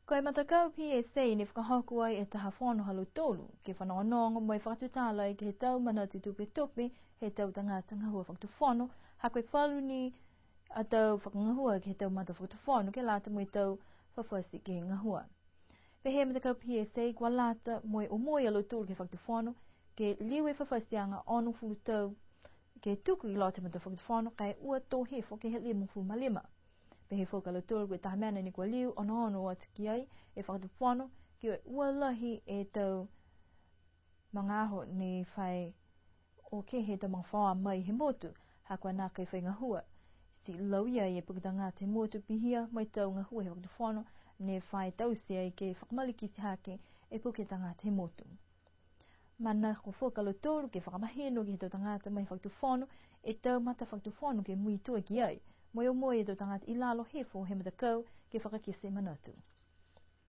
Koe matakau PSA ni whakahaku ai e taha whono halu tolu, ke whanaononga mo e whakatutala i ke he tau mana tutupe tope, he tau tangata ngahua whakatuwhono, ha koe whalu ni a tau whakangahua ke he tau mata whakatuwhono, ke lata mo i tau whawhasi ke he ngahua. Pe he matakau PSA kua lata mo e umoi alu tolu ke whakatuwhono, ke liwe whawhasianga onu fulu tau, ke tuku i lata mata whakatuwhono, kai ua tō hefo ke he limu fulu malima. Pe he whakalo tōru koe taha meana ni kua liu ono atu ki ai e whakatuwhono ki ua lahi e tau mga aho ni whai o ke he tau mga whaua mai he motu ha kua nā kai whai ngahua si lau ia e pukitanga te motu pihia mai tau ngahua he whakatuwhono ne whai tausia i ke whakamaliki si hake e pukitanga te motu. Mana ko whakalo tōru ke whakamahino ki he tau tangata mai whakatuwhono e tau mata whakatuwhono ke mui tua ki ai. Moe o moe e tau tangata i lalo hefo he matakau ke whakakise manatu.